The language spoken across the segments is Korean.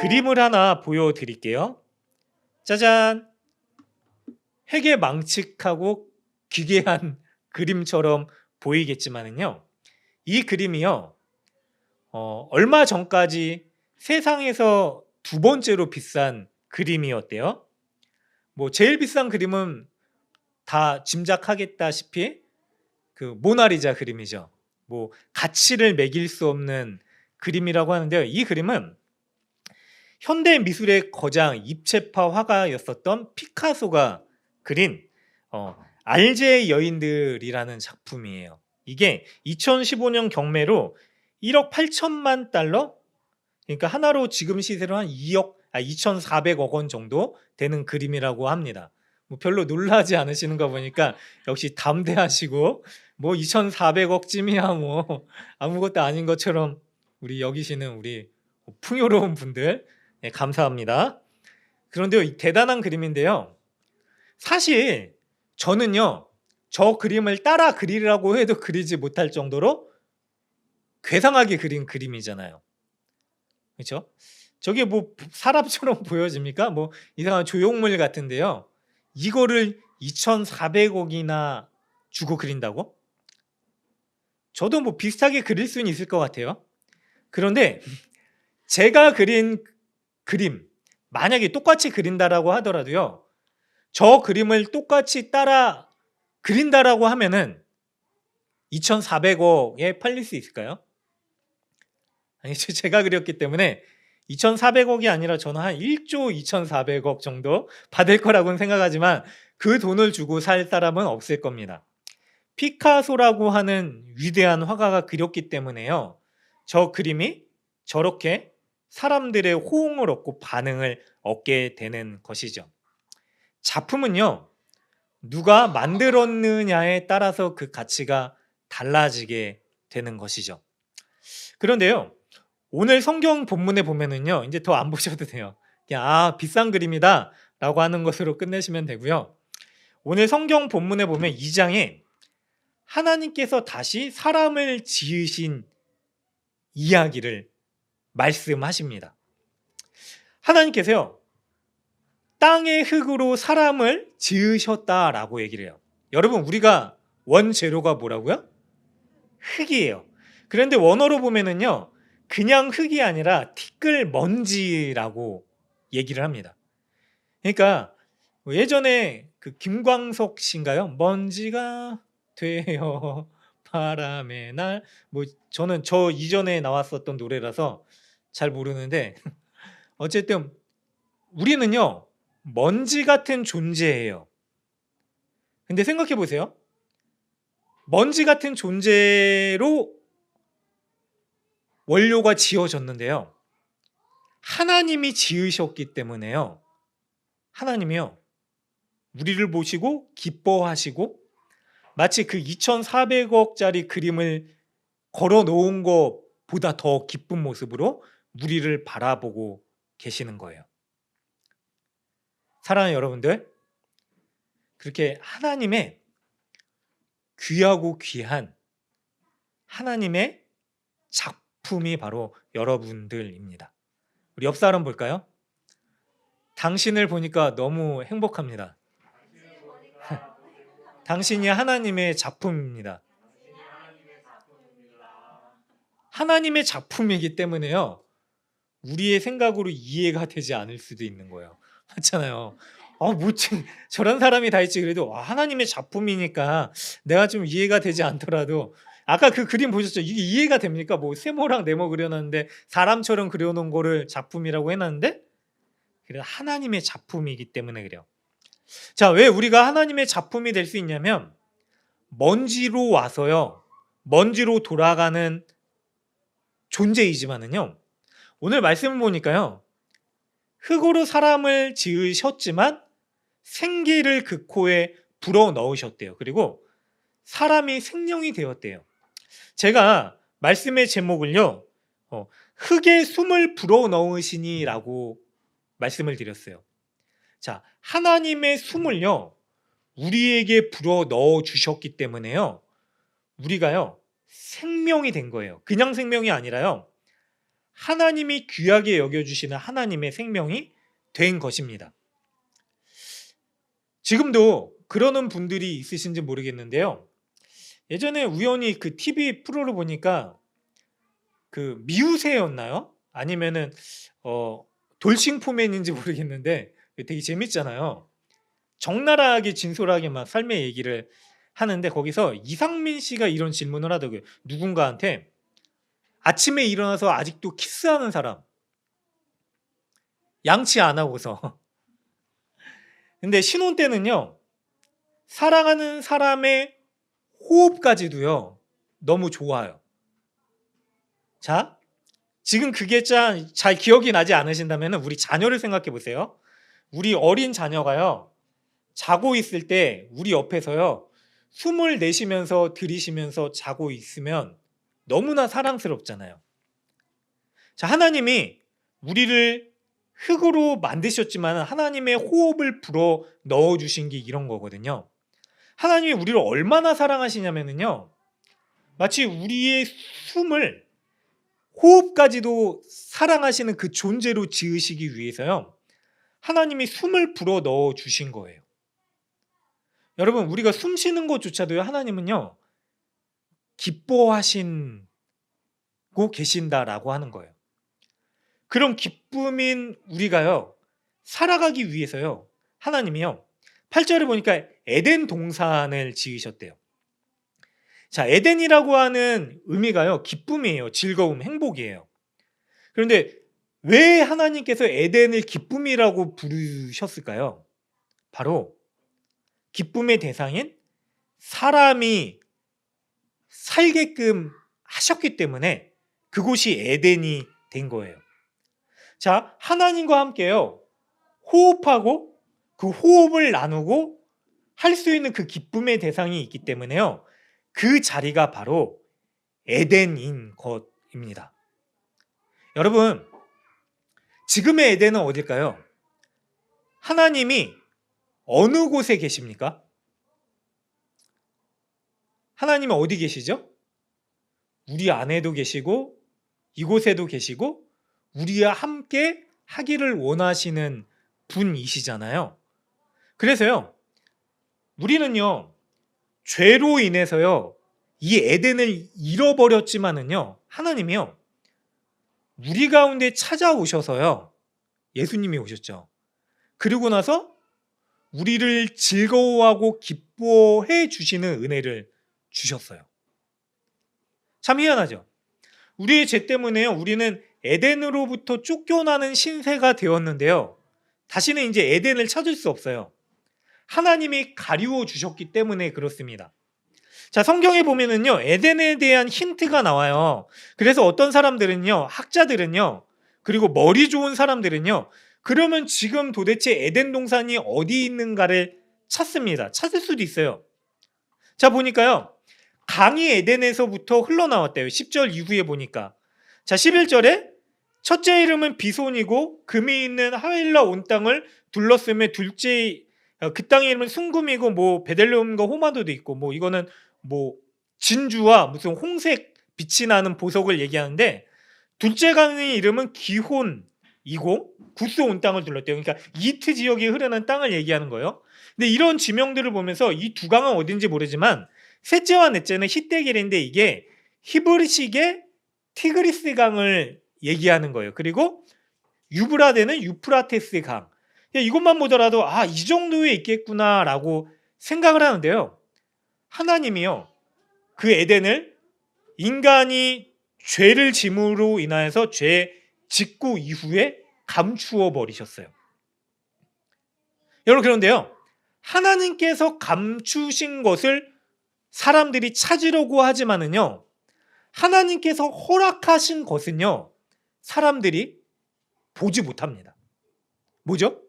그림을 하나 보여드릴게요. 짜잔! 되게 망측하고 기괴한 그림처럼 보이겠지만은요, 이 그림이요, 얼마 전까지 세상에서 두 번째로 비싼 그림이었대요. 뭐 제일 비싼 그림은 다 짐작하겠다시피 그 모나리자 그림이죠. 뭐 가치를 매길 수 없는 그림이라고 하는데요. 이 그림은 현대 미술의 거장 입체파 화가였었던 피카소가 그린 알제의 여인들이라는 작품이에요. 이게 2015년 경매로 1억 8천만 달러? 그러니까 하나로 지금 시세로 한 2,400억 원 정도 되는 그림이라고 합니다. 뭐 별로 놀라지 않으시는 거 보니까 역시 담대하시고, 뭐 2,400억쯤이야 뭐 아무것도 아닌 것처럼 우리 여기시는 우리 풍요로운 분들, 네, 감사합니다. 그런데요, 이 대단한 그림인데요. 사실 저는요, 저 그림을 따라 그리라고 해도 그리지 못할 정도로 괴상하게 그린 그림이잖아요. 그렇죠? 저게 뭐 사람처럼 보여집니까? 뭐 이상한 조형물 같은데요. 이거를 2,400억이나 주고 그린다고? 저도 뭐 비슷하게 그릴 수는 있을 것 같아요. 그런데 제가 그린 그림, 만약에 똑같이 그린다라고 하더라도요, 저 그림을 똑같이 따라 그린다라고 하면은 2,400억에 팔릴 수 있을까요? 아니죠. 제가 그렸기 때문에 2,400억이 아니라 저는 한 1조 2,400억 정도 받을 거라고는 생각하지만 그 돈을 주고 살 사람은 없을 겁니다. 피카소라고 하는 위대한 화가가 그렸기 때문에요, 저 그림이 저렇게 사람들의 호응을 얻고 반응을 얻게 되는 것이죠. 작품은요, 누가 만들었느냐에 따라서 그 가치가 달라지게 되는 것이죠. 그런데요, 오늘 성경 본문에 보면은요, 이제 더 안 보셔도 돼요. 그냥 비싼 그림이다 라고 하는 것으로 끝내시면 되고요. 오늘 성경 본문에 보면 2장에 하나님께서 다시 사람을 지으신 이야기를 말씀하십니다. 하나님께서요, 땅의 흙으로 사람을 지으셨다라고 얘기를 해요. 여러분, 우리가 원재료가 뭐라고요? 흙이에요. 그런데 원어로 보면은요, 그냥 흙이 아니라 티끌 먼지라고 얘기를 합니다. 그러니까 예전에 그 김광석 씨인가요? 먼지가 되어 바람의 날, 뭐 저는 저 이전에 나왔었던 노래라서 잘 모르는데 어쨌든 우리는요, 먼지 같은 존재예요. 근데 생각해 보세요. 먼지 같은 존재로 원료가 지어졌는데요, 하나님이 지으셨기 때문에요, 하나님이요, 우리를 보시고 기뻐하시고 마치 그 2,400억짜리 그림을 걸어 놓은 것보다 더 기쁜 모습으로 우리를 바라보고 계시는 거예요. 사랑하는 여러분들, 그렇게 하나님의 귀하고 귀한 하나님의 작품이 바로 여러분들입니다. 우리 옆 사람 볼까요? 당신을 보니까 너무 행복합니다. 당신이 하나님의 작품입니다. 하나님의 작품이기 때문에요, 우리의 생각으로 이해가 되지 않을 수도 있는 거예요. 맞잖아요. 저런 사람이 다 있지. 그래도 하나님의 작품이니까 내가 좀 이해가 되지 않더라도, 아까 그 그림 보셨죠? 이게 이해가 됩니까? 뭐 세모랑 네모 그려놨는데 사람처럼 그려놓은 거를 작품이라고 해놨는데, 그래서 하나님의 작품이기 때문에 그래요. 자, 왜 우리가 하나님의 작품이 될 수 있냐면, 먼지로 와서요, 먼지로 돌아가는 존재이지만은요, 오늘 말씀을 보니까요, 흙으로 사람을 지으셨지만 생기를 그 코에 불어 넣으셨대요. 그리고 사람이 생명이 되었대요. 제가 말씀의 제목을요, 흙에 숨을 불어 넣으시니라고 말씀을 드렸어요. 자, 하나님의 숨을요, 우리에게 불어 넣어 주셨기 때문에요, 우리가요 생명이 된 거예요. 그냥 생명이 아니라요, 하나님이 귀하게 여겨주시는 하나님의 생명이 된 것입니다. 지금도 그러는 분들이 있으신지 모르겠는데요. 예전에 우연히 그 TV 프로를 보니까 그 미우새였나요? 아니면은 돌싱포맨인지 모르겠는데 되게 재밌잖아요. 적나라하게 진솔하게 막 삶의 얘기를 하는데 거기서 이상민 씨가 이런 질문을 하더라고요. 누군가한테 아침에 일어나서 아직도 키스하는 사람 양치 안 하고서 근데 신혼 때는요 사랑하는 사람의 호흡까지도요 너무 좋아요. 자, 지금 그게 잘 기억이 나지 않으신다면 우리 자녀를 생각해 보세요. 우리 어린 자녀가요 자고 있을 때 우리 옆에서요 숨을 내쉬면서 들이쉬면서 자고 있으면 너무나 사랑스럽잖아요. 자, 하나님이 우리를 흙으로 만드셨지만 하나님의 호흡을 불어 넣어주신 게 이런 거거든요. 하나님이 우리를 얼마나 사랑하시냐면요 마치 우리의 숨을 호흡까지도 사랑하시는 그 존재로 지으시기 위해서요 하나님이 숨을 불어 넣어 주신 거예요. 여러분, 우리가 숨 쉬는 것조차도요 하나님은요 기뻐하시고 계신다라고 하는 거예요. 그런 기쁨인 우리가요 살아가기 위해서요 하나님이요 8절에 보니까 에덴 동산을 지으셨대요. 자, 에덴이라고 하는 의미가요 기쁨이에요. 즐거움, 행복이에요. 그런데 왜 하나님께서 에덴을 기쁨이라고 부르셨을까요? 바로 기쁨의 대상인 사람이 살게끔 하셨기 때문에 그곳이 에덴이 된 거예요. 자, 하나님과 함께요 호흡하고 그 호흡을 나누고 할 수 있는 그 기쁨의 대상이 있기 때문에요 그 자리가 바로 에덴인 것입니다. 여러분, 지금의 에덴은 어딜까요? 하나님이 어느 곳에 계십니까? 하나님이 어디 계시죠? 우리 안에도 계시고 이곳에도 계시고 우리와 함께 하기를 원하시는 분이시잖아요. 그래서요 우리는요 죄로 인해서요 이 에덴을 잃어버렸지만은요 하나님이요 우리 가운데 찾아오셔서요 예수님이 오셨죠. 그리고 나서 우리를 즐거워하고 기뻐해 주시는 은혜를 주셨어요. 참 희한하죠. 우리의 죄 때문에요 우리는 에덴으로부터 쫓겨나는 신세가 되었는데요 다시는 이제 에덴을 찾을 수 없어요. 하나님이 가리워 주셨기 때문에 그렇습니다. 자, 성경에 보면은요 에덴에 대한 힌트가 나와요. 그래서 어떤 사람들은요 학자들은요 그리고 머리 좋은 사람들은요 그러면 지금 도대체 에덴 동산이 어디 있는가를 찾습니다. 찾을 수도 있어요. 자, 보니까요 강이 에덴에서부터 흘러나왔대요. 10절 이후에 보니까. 자, 11절에 첫째 이름은 비손이고 금이 있는 하윌라 온 땅을 둘렀으며 둘째 그 땅의 이름은 숭금이고 뭐 베델레헴과 호마도도 있고 뭐 이거는 뭐 진주와 무슨 홍색 빛이 나는 보석을 얘기하는데 둘째 강의 이름은 기혼이고 구스 온 땅을 둘렀대요. 그러니까 이트 지역에 흐르는 땅을 얘기하는 거예요. 근데 이런 지명들을 보면서 이 두 강은 어딘지 모르지만 셋째와 넷째는 히데길인데 이게 히브리식의 티그리스 강을 얘기하는 거예요. 그리고 유브라데는 유프라테스 강. 이것만 보더라도 이 정도에 있겠구나라고 생각을 하는데요. 하나님이요 그 에덴을 인간이 죄를 짐으로 인하여서 죄 짓고 이후에 감추어 버리셨어요. 여러분, 그런데요 하나님께서 감추신 것을 사람들이 찾으려고 하지만은요 하나님께서 허락하신 것은요 사람들이 보지 못합니다. 뭐죠?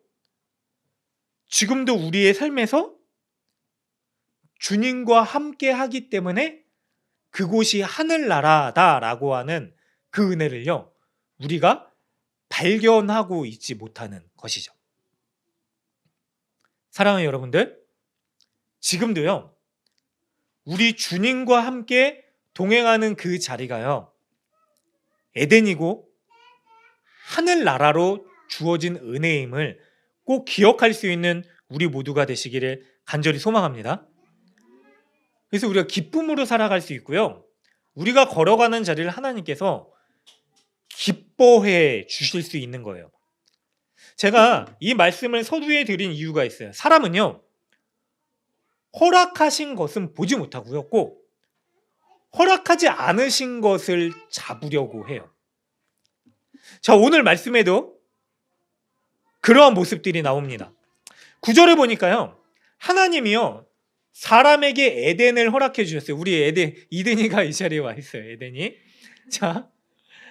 지금도 우리의 삶에서 주님과 함께 하기 때문에 그곳이 하늘나라다라고 하는 그 은혜를요 우리가 발견하고 있지 못하는 것이죠. 사랑하는 여러분들, 지금도요 우리 주님과 함께 동행하는 그 자리가요 에덴이고 하늘나라로 주어진 은혜임을 꼭 기억할 수 있는 우리 모두가 되시기를 간절히 소망합니다. 그래서 우리가 기쁨으로 살아갈 수 있고요. 우리가 걸어가는 자리를 하나님께서 기뻐해 주실 수 있는 거예요. 제가 이 말씀을 서두에 드린 이유가 있어요. 사람은요, 허락하신 것은 보지 못하고요, 꼭 허락하지 않으신 것을 잡으려고 해요. 자, 오늘 말씀에도 그러한 모습들이 나옵니다. 9절에 보니까요, 하나님이요, 사람에게 에덴을 허락해 주셨어요. 우리 이든이가 이 자리에 와 있어요. 에덴이. 자,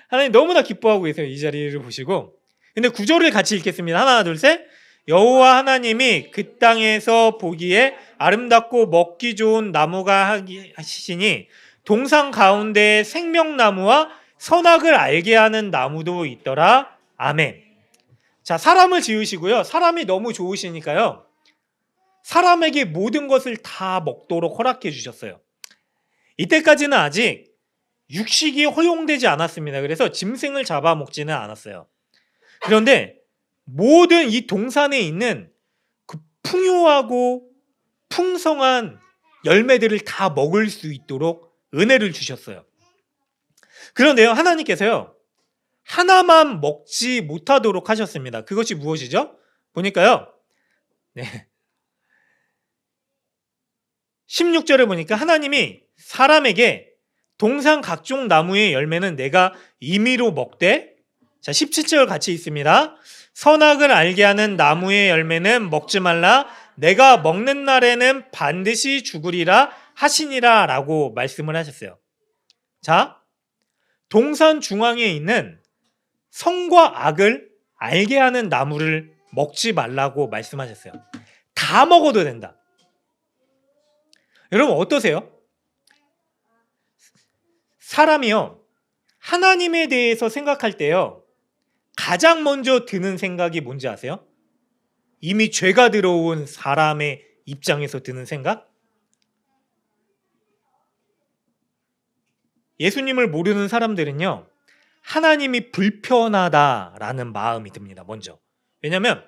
하나님 너무나 기뻐하고 계세요. 이 자리를 보시고. 근데 9절을 같이 읽겠습니다. 하나, 둘, 셋. 여호와 하나님이 그 땅에서 보기에 아름답고 먹기 좋은 나무가 하시니 동산 가운데 생명나무와 선악을 알게 하는 나무도 있더라. 아멘. 자, 사람을 지으시고요. 사람이 너무 좋으시니까요, 사람에게 모든 것을 다 먹도록 허락해 주셨어요. 이때까지는 아직 육식이 허용되지 않았습니다. 그래서 짐승을 잡아먹지는 않았어요. 그런데 모든 이 동산에 있는 그 풍요하고 풍성한 열매들을 다 먹을 수 있도록 은혜를 주셨어요. 그런데요, 하나님께서요, 하나만 먹지 못하도록 하셨습니다. 그것이 무엇이죠? 보니까요, 네, 16절에 보니까 하나님이 사람에게 동산 각종 나무의 열매는 내가 임의로 먹되, 자, 17절 같이 있습니다. 선악을 알게 하는 나무의 열매는 먹지 말라. 내가 먹는 날에는 반드시 죽으리라 하시니라 라고 말씀을 하셨어요. 자, 동산 중앙에 있는 선과 악을 알게 하는 나무를 먹지 말라고 말씀하셨어요. 다 먹어도 된다. 여러분 어떠세요? 사람이요, 하나님에 대해서 생각할 때요, 가장 먼저 드는 생각이 뭔지 아세요? 이미 죄가 들어온 사람의 입장에서 드는 생각? 예수님을 모르는 사람들은요, 하나님이 불편하다라는 마음이 듭니다. 먼저. 왜냐하면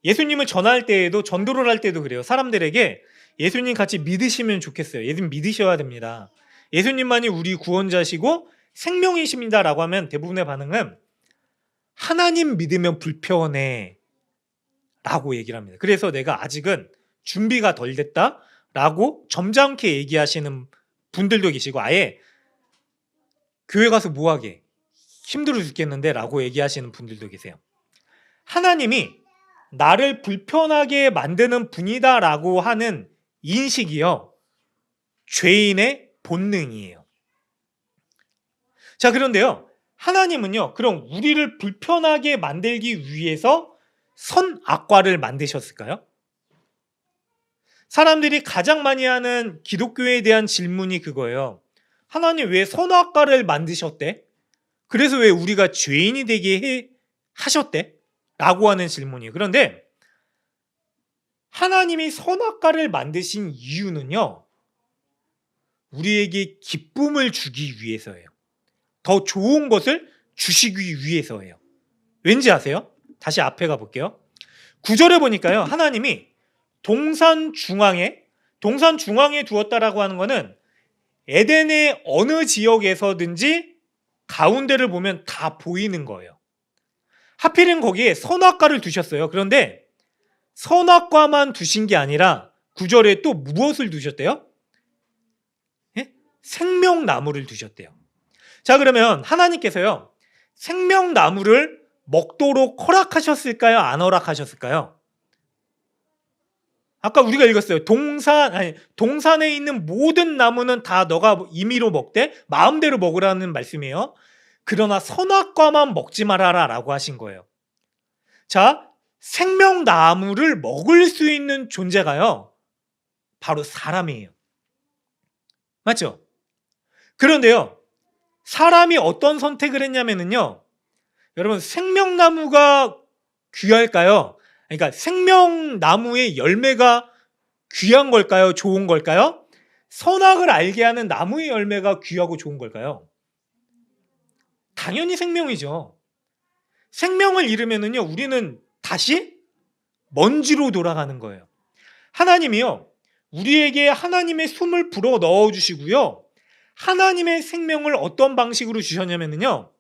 예수님을 전할 때에도, 전도를 할 때도 그래요. 사람들에게 예수님 같이 믿으시면 좋겠어요. 예수님 믿으셔야 됩니다. 예수님만이 우리 구원자시고 생명이십니다 라고 하면 대부분의 반응은 하나님 믿으면 불편해 라고 얘기를 합니다. 그래서 내가 아직은 준비가 덜 됐다 라고 점잖게 얘기하시는 분들도 계시고, 아예 교회 가서 뭐하게 힘들어 죽겠는데 라고 얘기하시는 분들도 계세요. 하나님이 나를 불편하게 만드는 분이다 라고 하는 인식이요, 죄인의 본능이에요. 자, 그런데요, 하나님은요, 그럼 우리를 불편하게 만들기 위해서 선악과를 만드셨을까요? 사람들이 가장 많이 하는 기독교에 대한 질문이 그거예요. 하나님 왜 선악과를 만드셨대? 그래서 왜 우리가 죄인이 되게 하셨대? 라고 하는 질문이에요. 그런데 하나님이 선악과를 만드신 이유는요, 우리에게 기쁨을 주기 위해서예요. 더 좋은 것을 주시기 위해서예요. 왠지 아세요? 다시 앞에 가볼게요. 9절에 보니까요, 하나님이 동산 중앙에 두었다라고 하는 것은 에덴의 어느 지역에서든지 가운데를 보면 다 보이는 거예요. 하필은 거기에 선악과를 두셨어요. 그런데 선악과만 두신 게 아니라 9절에 또 무엇을 두셨대요? 생명나무를 두셨대요. 자, 그러면 하나님께서요, 생명나무를 먹도록 허락하셨을까요? 안 허락하셨을까요? 아까 우리가 읽었어요. 동산에 있는 모든 나무는 다 너가 임의로 먹되 마음대로 먹으라는 말씀이에요. 그러나 선악과만 먹지 말아라 라고 하신 거예요. 자, 생명나무를 먹을 수 있는 존재가요, 바로 사람이에요. 맞죠? 그런데요, 사람이 어떤 선택을 했냐면요, 여러분, 생명나무가 귀할까요? 그러니까 생명나무의 열매가 귀한 걸까요? 좋은 걸까요? 선악을 알게 하는 나무의 열매가 귀하고 좋은 걸까요? 당연히 생명이죠. 생명을 잃으면은요, 우리는 다시 먼지로 돌아가는 거예요. 하나님이요, 우리에게 하나님의 숨을 불어 넣어 주시고요, 하나님의 생명을 어떤 방식으로 주셨냐면요,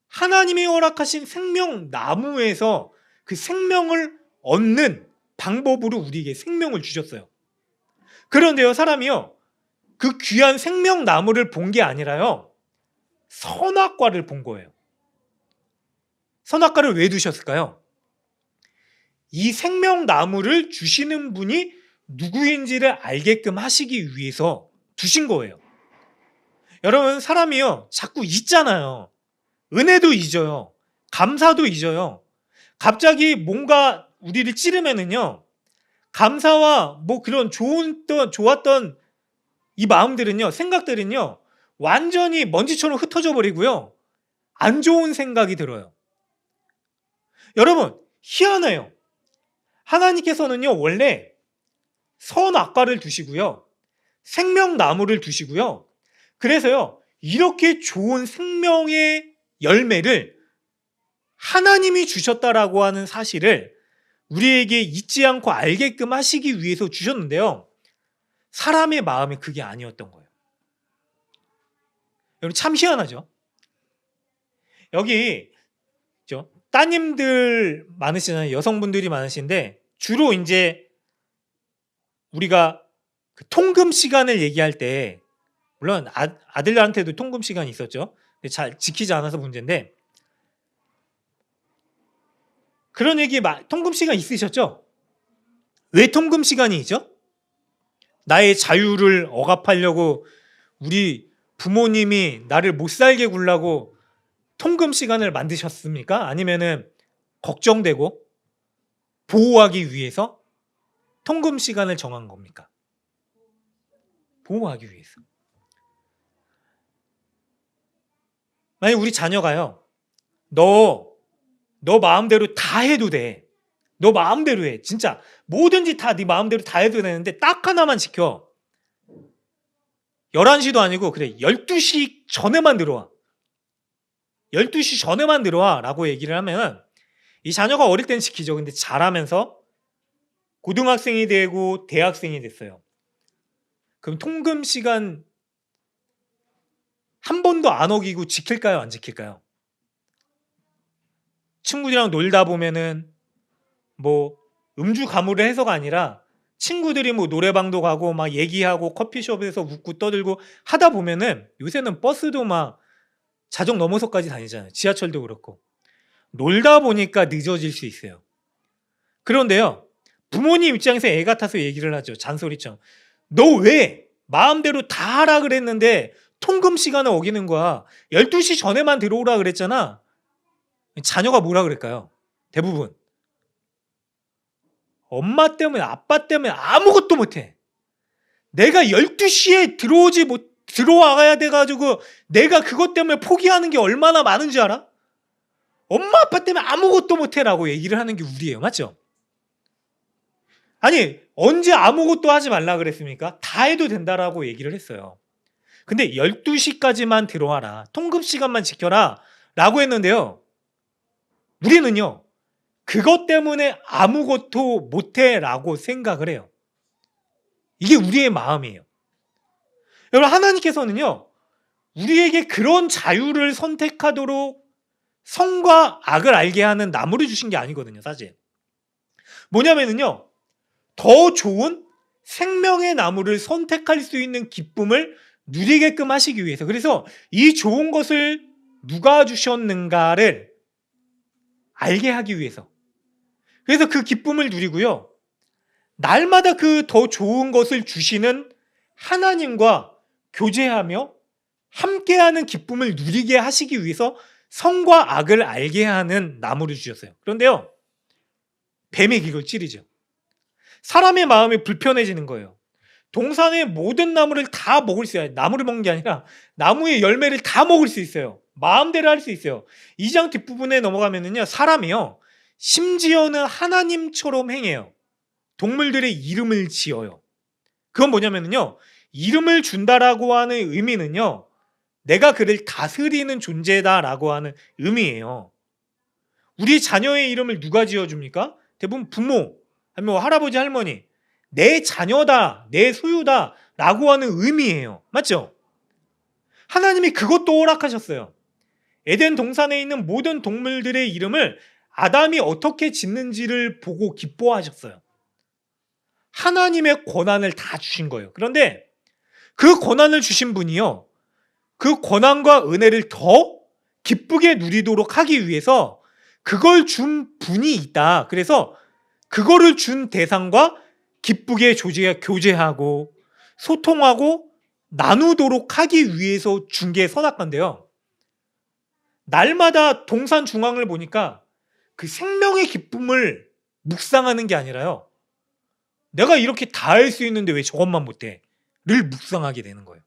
하나님이 허락하신 생명 나무에서 그 생명을 얻는 방법으로 우리에게 생명을 주셨어요. 그런데요, 사람이요, 그 귀한 생명 나무를 본 게 아니라요, 선악과를 본 거예요. 선악과를 왜 두셨을까요? 이 생명 나무를 주시는 분이 누구인지를 알게끔 하시기 위해서 두신 거예요. 여러분, 사람이요, 자꾸 잊잖아요. 은혜도 잊어요. 감사도 잊어요. 갑자기 뭔가 우리를 찌르면은요, 감사와 뭐 그런 좋았던 이 마음들은요, 생각들은요, 완전히 먼지처럼 흩어져 버리고요, 안 좋은 생각이 들어요. 여러분, 희한해요. 하나님께서는요, 원래 선악과를 두시고요, 생명나무를 두시고요, 그래서요, 이렇게 좋은 생명의 열매를 하나님이 주셨다라고 하는 사실을 우리에게 잊지 않고 알게끔 하시기 위해서 주셨는데요, 사람의 마음이 그게 아니었던 거예요. 여러분, 참 희한하죠? 여기 따님들 많으시잖아요. 여성분들이 많으신데, 주로 이제 우리가 그 통금 시간을 얘기할 때, 물론 아들한테도 통금 시간이 있었죠. 근데 잘 지키지 않아서 문제인데, 그런 얘기, 통금 시간 있으셨죠? 왜 통금 시간이 있죠? 나의 자유를 억압하려고 우리 부모님이 나를 못 살게 굴라고 통금 시간을 만드셨습니까? 아니면은 걱정되고 보호하기 위해서 통금 시간을 정한 겁니까? 보호하기 위해서. 만약 우리 자녀가요, 너 마음대로 다 해도 돼. 너 마음대로 해. 진짜 뭐든지 다 네 마음대로 다 해도 되는데 딱 하나만 지켜. 11시도 아니고 그래, 12시 전에만 들어와. 12시 전에만 들어와 라고 얘기를 하면 이 자녀가 어릴 땐 지키죠. 근데 자라면서 고등학생이 되고 대학생이 됐어요. 그럼 통금 시간 한 번도 안 어기고 지킬까요? 안 지킬까요? 친구들이랑 놀다 보면은 뭐 음주 가물을 해서가 아니라 친구들이 뭐 노래방도 가고 막 얘기하고 커피숍에서 웃고 떠들고 하다 보면은, 요새는 버스도 막 자정 넘어서까지 다니잖아요. 지하철도 그렇고. 놀다 보니까 늦어질 수 있어요. 그런데요, 부모님 입장에서 애 같아서 얘기를 하죠. 잔소리처럼. 너 왜 마음대로 다 하라 그랬는데 통금 시간을 어기는 거야. 12시 전에만 들어오라 그랬잖아. 자녀가 뭐라 그럴까요? 대부분 엄마 때문에, 아빠 때문에 아무것도 못해. 내가 12시에 들어와야 돼가지고 내가 그것 때문에 포기하는 게 얼마나 많은지 알아? 엄마 아빠 때문에 아무것도 못해라고 얘기를 하는 게 우리예요. 맞죠? 아니, 언제 아무것도 하지 말라 그랬습니까? 다 해도 된다라고 얘기를 했어요. 근데 12시까지만 들어와라, 통금 시간만 지켜라 라고 했는데요, 우리는요, 그것 때문에 아무것도 못해 라고 생각을 해요. 이게 우리의 마음이에요. 여러분, 하나님께서는요, 우리에게 그런 자유를 선택하도록 선과 악을 알게 하는 나무를 주신 게 아니거든요. 사실 뭐냐면요, 더 좋은 생명의 나무를 선택할 수 있는 기쁨을 누리게끔 하시기 위해서. 그래서 이 좋은 것을 누가 주셨는가를 알게 하기 위해서. 그래서 그 기쁨을 누리고요, 날마다 그 더 좋은 것을 주시는 하나님과 교제하며 함께하는 기쁨을 누리게 하시기 위해서 선과 악을 알게 하는 나무를 주셨어요. 그런데요, 뱀이 이걸 찌르죠. 사람의 마음이 불편해지는 거예요. 동산의 모든 나무를 다 먹을 수 있어요. 나무를 먹는 게 아니라 나무의 열매를 다 먹을 수 있어요. 마음대로 할 수 있어요. 2장 뒷부분에 넘어가면은요, 사람이요, 심지어는 하나님처럼 행해요. 동물들의 이름을 지어요. 그건 뭐냐면요, 이름을 준다라고 하는 의미는요, 내가 그를 다스리는 존재다라고 하는 의미예요. 우리 자녀의 이름을 누가 지어줍니까? 대부분 부모, 아니면 뭐 할아버지, 할머니. 내 자녀다, 내 소유다 라고 하는 의미예요. 맞죠? 하나님이 그것도 허락하셨어요. 에덴 동산에 있는 모든 동물들의 이름을 아담이 어떻게 짓는지를 보고 기뻐하셨어요. 하나님의 권한을 다 주신 거예요. 그런데 그 권한을 주신 분이요, 그 권한과 은혜를 더 기쁘게 누리도록 하기 위해서 그걸 준 분이 있다. 그래서 그거를 준 대상과 기쁘게 교제하고 소통하고 나누도록 하기 위해서 준 게 선악과인데요. 날마다 동산 중앙을 보니까 그 생명의 기쁨을 묵상하는 게 아니라요, 내가 이렇게 다 할 수 있는데 왜 저것만 못해? 를 묵상하게 되는 거예요.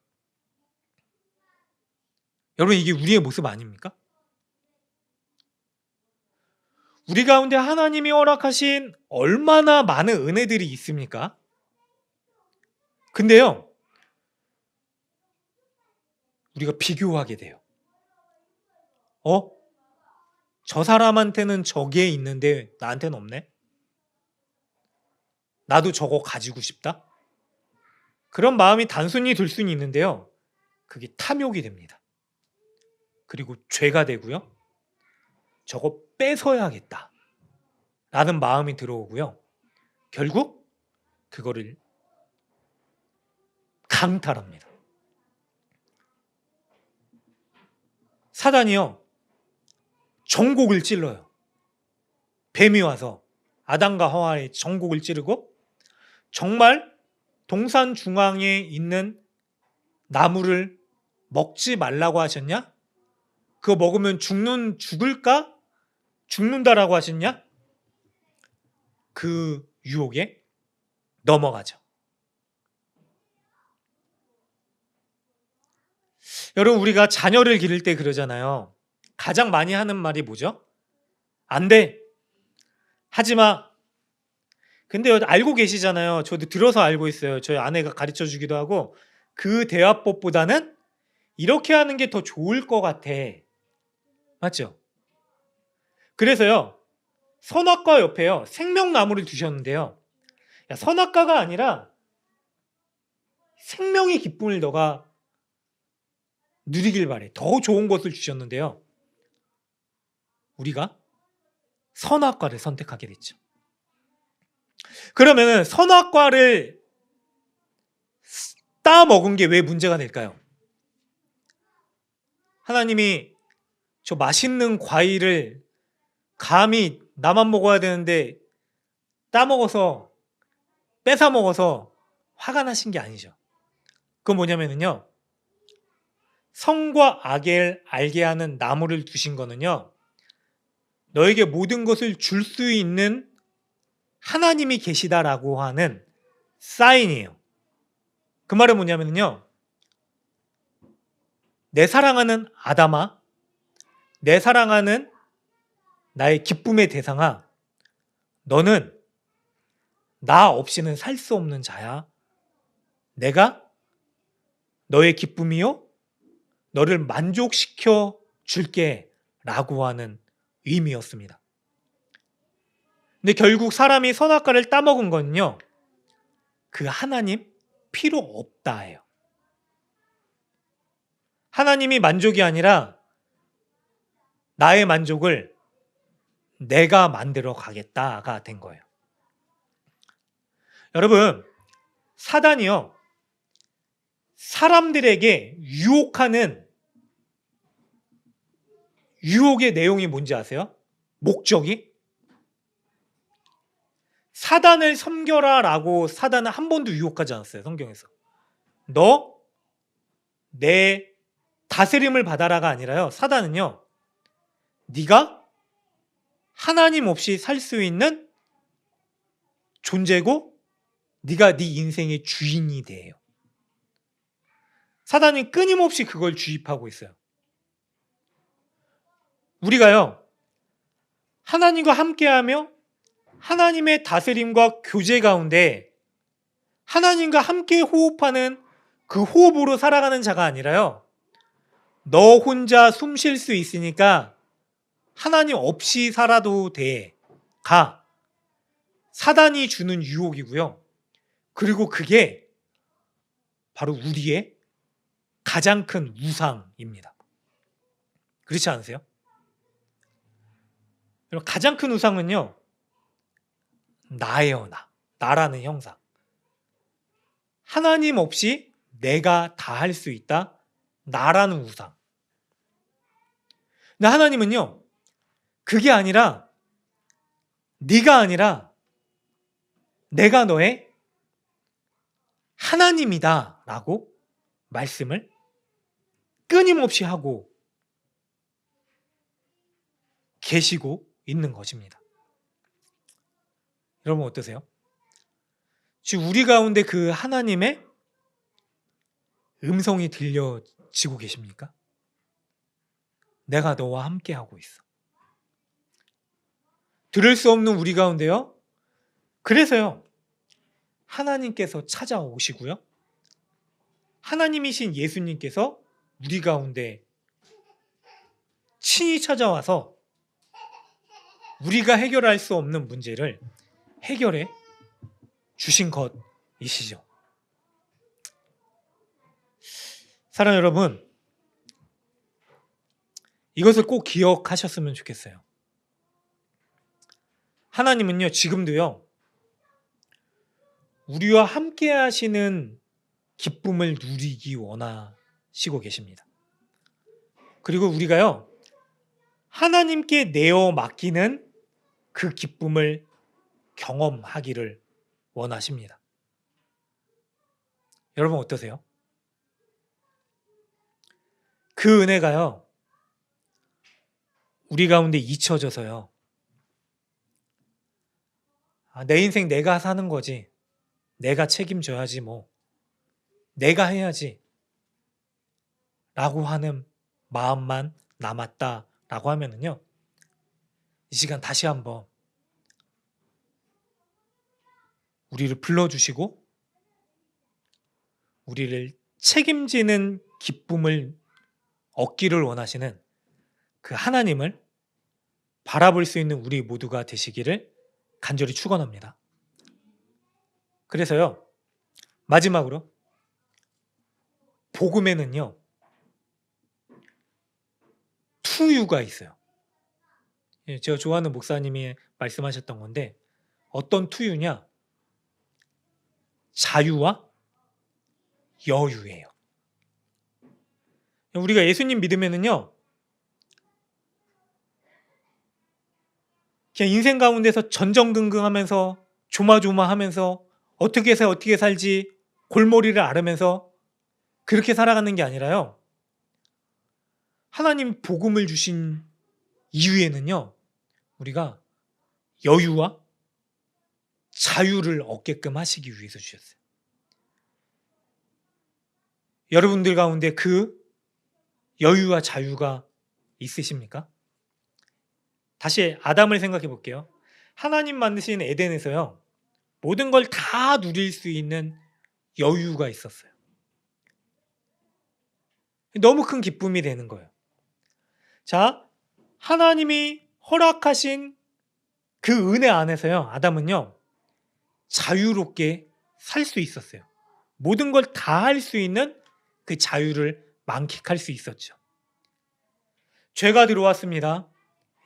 여러분, 이게 우리의 모습 아닙니까? 우리 가운데 하나님이 허락하신 얼마나 많은 은혜들이 있습니까? 근데요, 우리가 비교하게 돼요. 저 사람한테는 저게 있는데 나한테는 없네? 나도 저거 가지고 싶다? 그런 마음이 단순히 들 수는 있는데요, 그게 탐욕이 됩니다. 그리고 죄가 되고요, 저거 뺏어야겠다 라는 마음이 들어오고요, 결국 그거를 강탈합니다. 사단이요, 전곡을 찔러요. 뱀이 와서 아담과 하와의 전곡을 찌르고, 정말 동산 중앙에 있는 나무를 먹지 말라고 하셨냐? 그거 먹으면 죽을까? 죽는다라고 하셨냐? 그 유혹에 넘어가죠. 여러분, 우리가 자녀를 기를 때 그러잖아요. 가장 많이 하는 말이 뭐죠? 안 돼. 하지 마. 근데 알고 계시잖아요. 저도 들어서 알고 있어요. 저희 아내가 가르쳐 주기도 하고, 그 대화법보다는 이렇게 하는 게 더 좋을 것 같아. 맞죠? 그래서요, 선악과 옆에요, 생명나무를 두셨는데요, 야, 선악과가 아니라 생명의 기쁨을 너가 누리길 바래. 더 좋은 것을 주셨는데요, 우리가 선악과를 선택하게 됐죠. 그러면 선악과를 따먹은 게 왜 문제가 될까요? 하나님이 저 맛있는 과일을 감히 나만 먹어야 되는데 따먹어서, 뺏어 먹어서 화가 나신 게 아니죠. 그건 뭐냐면요, 선과 악을 알게 하는 나무를 두신 거는요, 너에게 모든 것을 줄 수 있는 하나님이 계시다라고 하는 사인이에요. 그 말은 뭐냐면요, 내 사랑하는 아담아, 내 사랑하는 나의 기쁨의 대상아, 너는 나 없이는 살 수 없는 자야. 내가 너의 기쁨이요, 너를 만족시켜 줄게 라고 하는 의미였습니다. 근데 결국 사람이 선악과를 따먹은 건요, 그 하나님 필요 없다예요. 하나님이 만족이 아니라 나의 만족을 내가 만들어 가겠다가 된 거예요. 여러분, 사단이요, 사람들에게 유혹하는 유혹의 내용이 뭔지 아세요? 목적이? 사단을 섬겨라 라고 사단은 한 번도 유혹하지 않았어요, 성경에서. 너 내 다스림을 받아라가 아니라요, 사단은요, 네가 하나님 없이 살 수 있는 존재고 네가 네 인생의 주인이 돼요. 사단이 끊임없이 그걸 주입하고 있어요. 우리가요, 하나님과 함께하며 하나님의 다스림과 교제 가운데 하나님과 함께 호흡하는 그 호흡으로 살아가는 자가 아니라요, 너 혼자 숨 쉴 수 있으니까 하나님 없이 살아도 돼가 사단이 주는 유혹이고요. 그리고 그게 바로 우리의 가장 큰 우상입니다. 그렇지 않으세요? 가장 큰 우상은요, 나예요, 나라는 형상. 하나님 없이 내가 다 할 수 있다, 나라는 우상. 근데 하나님은요, 그게 아니라, 네가 아니라 내가 너의 하나님이다 라고 말씀을 끊임없이 하고 계시고 있는 것입니다. 여러분 어떠세요? 지금 우리 가운데 그 하나님의 음성이 들려지고 계십니까? 내가 너와 함께 하고 있어. 들을 수 없는 우리 가운데요. 그래서요. 하나님께서 찾아오시고요. 하나님이신 예수님께서 우리 가운데 친히 찾아와서 우리가 해결할 수 없는 문제를 해결해 주신 것이시죠. 사랑하는 여러분, 이것을 꼭 기억하셨으면 좋겠어요. 하나님은요, 지금도요, 우리와 함께 하시는 기쁨을 누리기 원하시고 계십니다. 그리고 우리가요, 하나님께 내어 맡기는 그 기쁨을 경험하기를 원하십니다. 여러분 어떠세요? 그 은혜가요, 우리 가운데 잊혀져서요, 내 인생 내가 사는 거지, 내가 책임져야지 뭐, 내가 해야지 라고 하는 마음만 남았다라고 하면은요, 이 시간 다시 한번 우리를 불러주시고 우리를 책임지는 기쁨을 얻기를 원하시는 그 하나님을 바라볼 수 있는 우리 모두가 되시기를 간절히 축원합니다. 그래서요, 마지막으로 복음에는요, 투유가 있어요. 제가 좋아하는 목사님이 말씀하셨던 건데, 어떤 투유냐? 자유와 여유예요. 우리가 예수님 믿으면은요, 그냥 인생 가운데서 전전긍긍하면서 조마조마하면서 어떻게 해서 어떻게 살지 골머리를 앓으면서 그렇게 살아가는 게 아니라요, 하나님 복음을 주신 이후에는요, 우리가 여유와 자유를 얻게끔 하시기 위해서 주셨어요. 여러분들 가운데 그 여유와 자유가 있으십니까? 다시 아담을 생각해 볼게요. 하나님 만드신 에덴에서요, 모든 걸 다 누릴 수 있는 여유가 있었어요. 너무 큰 기쁨이 되는 거예요. 자, 하나님이 허락하신 그 은혜 안에서요, 아담은요, 자유롭게 살 수 있었어요. 모든 걸 다 할 수 있는 그 자유를 만끽할 수 있었죠. 죄가 들어왔습니다.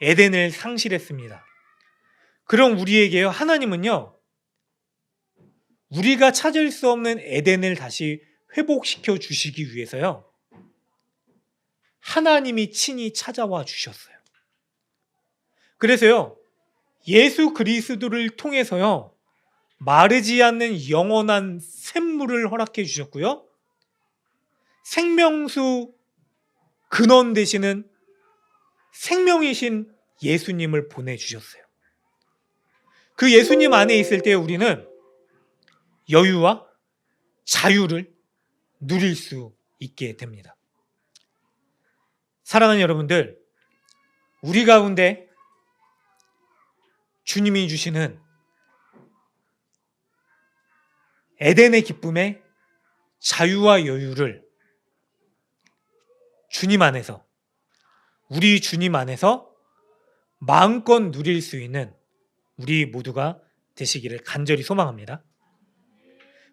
에덴을 상실했습니다. 그럼 우리에게요, 하나님은요, 우리가 찾을 수 없는 에덴을 다시 회복시켜 주시기 위해서요, 하나님이 친히 찾아와 주셨어요. 그래서요, 예수 그리스도를 통해서요, 마르지 않는 영원한 샘물을 허락해 주셨고요, 생명수 근원 되시는 생명이신 예수님을 보내주셨어요. 그 예수님 안에 있을 때 우리는 여유와 자유를 누릴 수 있게 됩니다. 사랑하는 여러분들, 우리 가운데 주님이 주시는 에덴의 기쁨의 자유와 여유를 주님 안에서, 우리 주님 안에서 마음껏 누릴 수 있는 우리 모두가 되시기를 간절히 소망합니다.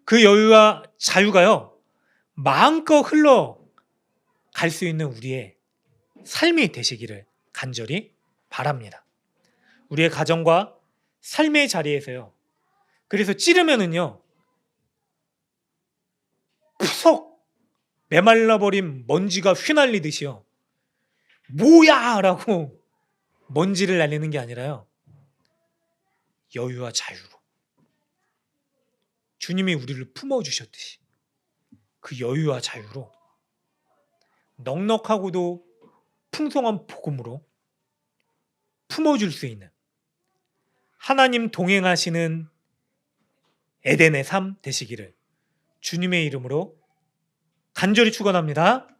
그 여유와 자유가요, 마음껏 흘러갈 수 있는 우리의 삶이 되시기를 간절히 바랍니다. 우리의 가정과 삶의 자리에서요, 그래서 찌르면은요, 푸석 메말라버린 먼지가 휘날리듯이요, 뭐야! 라고 먼지를 날리는 게 아니라요, 여유와 자유로 주님이 우리를 품어주셨듯이 그 여유와 자유로 넉넉하고도 풍성한 복음으로 품어줄 수 있는 하나님 동행하시는 에덴의 삶 되시기를 주님의 이름으로 간절히 축원합니다.